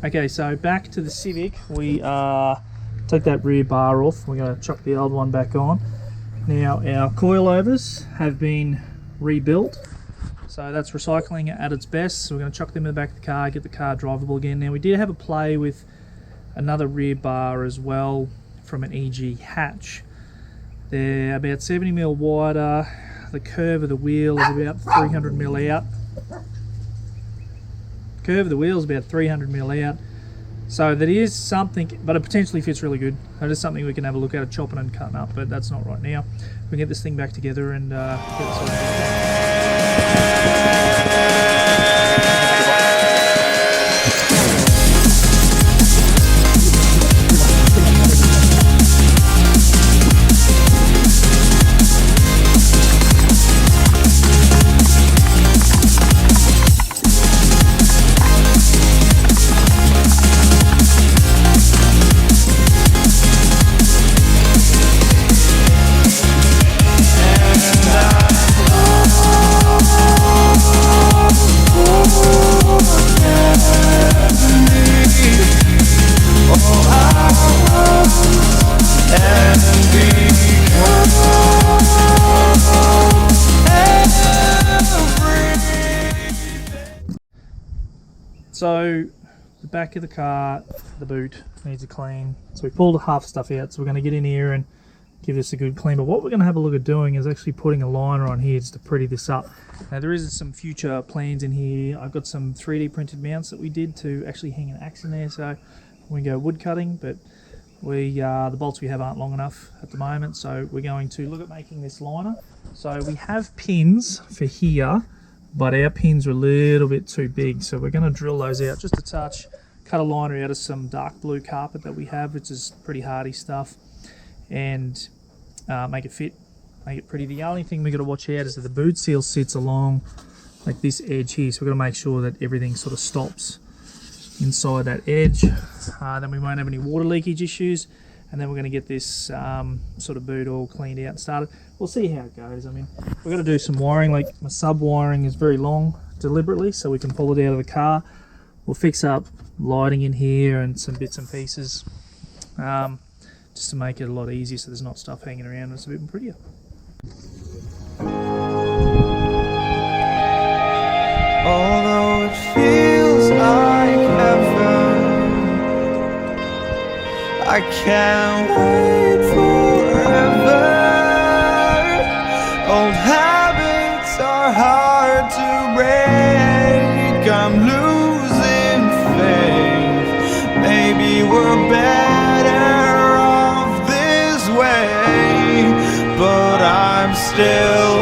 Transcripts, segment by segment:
Okay, so back to the Civic. We took that rear bar off. We're going to chuck the old one back on. Now our coilovers have been rebuilt, so that's recycling at its best. So we're going to chuck them in the back of the car, get the car drivable again. Now we did have a play with another rear bar as well from an EG hatch. They're about 70mm wider. The curve of the wheel is about 300mm out. Curve of the wheel is about 300mm out. So that is something, but it potentially fits really good. That is something we can have a look at, chopping and cutting up, but that's not right now. We can get this thing back together and get this all So the back of the car, the boot needs a clean. So we pulled half stuff out, so we're going to get in here and give this a good clean. But what we're going to have a look at doing is actually putting a liner on here just to pretty this up. Now there is some future plans in here. I've got some 3D printed mounts that we did to actually hang an axe in there, so we can go wood cutting, but the bolts we have aren't long enough at the moment, so we're going to look at making this liner. So we have pins for here, but our pins are a little bit too big, so we're going to drill those out just a touch, cut a liner out of some dark blue carpet that we have, which is pretty hardy stuff, and make it fit, make it pretty. The only thing we got to watch out is that the boot seal sits along like this edge here, so we've got to make sure that everything sort of stops inside that edge. Then we won't have any water leakage issues, and then we're going to get this sort of boot all cleaned out and started. We'll see how it goes. I mean, we've got to do some wiring. Like my sub wiring is very long deliberately, so we can pull it out of the car. We'll fix up lighting in here and some bits and pieces, just to make it a lot easier, so there's not stuff hanging around and it's a bit prettier. Although it feels like heaven, I can't wait forever. Old habits are hard to break. I'm losing faith. Maybe we're better off this way, but I'm still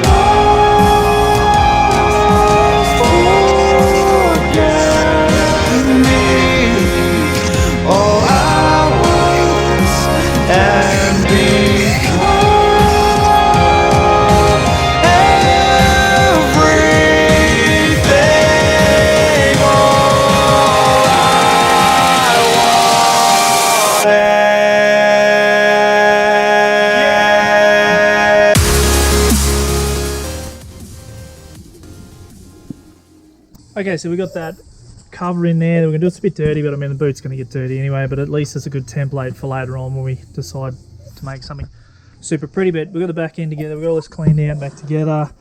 Okay, so we got that cover in there. We're going to do it's a bit dirty, but I mean the boot's going to get dirty anyway, but at least it's a good template for later on when we decide to make something super pretty. But we've got the back end together, we've got all this cleaned out back together.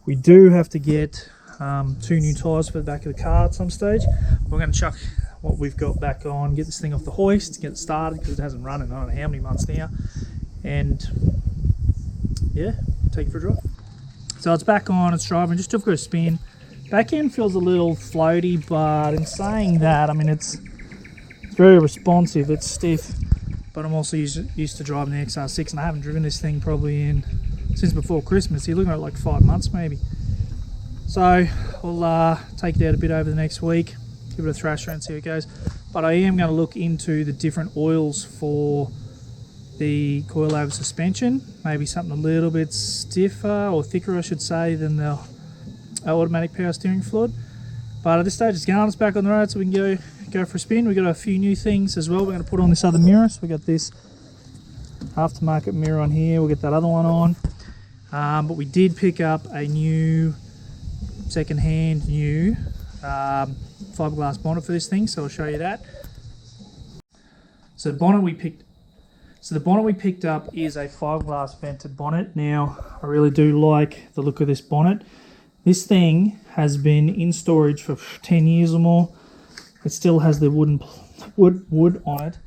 We do have to get 2 new tyres for the back of the car at some stage. We're going to chuck what we've got back on, get this thing off the hoist, get it started, because it hasn't run in I don't know how many months now, and yeah, take it for a drive. So it's back on, it's driving, just took it for a spin. Back end feels a little floaty, but in saying that, I mean it's very responsive, it's stiff, but I'm also used to driving the XR6, and I haven't driven this thing probably since before Christmas. You're looking at like 5 months maybe. So we'll take it out a bit over the next week, give it a thrash around and see how it goes. But I am going to look into the different oils for the coilover suspension, maybe something a little bit stiffer or thicker I should say than the automatic power steering fluid. But at this stage it's going, it's back on the road, so we can go for a spin. We've got a few new things as well. We're going to put on this other mirror, so we got this aftermarket mirror on here, we'll get that other one on. But we did pick up a new second-hand fiberglass bonnet for this thing, so I'll show you that. So the bonnet we picked up is a fiberglass vented bonnet. Now, I really do like the look of this bonnet. This thing has been in storage for 10 years or more. It still has the wood on it.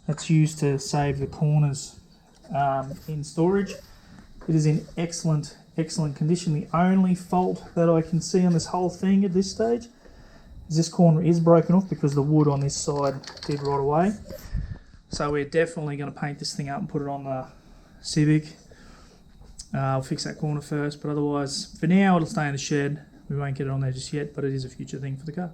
That's used to save the corners in storage. It is in excellent condition. The only fault that I can see on this whole thing at this stage is this corner is broken off because the wood on this side did rot away. So we're definitely going to paint this thing up and put it on the Civic. I'll fix that corner first, but otherwise, for now, it'll stay in the shed. We won't get it on there just yet, but it is a future thing for the car.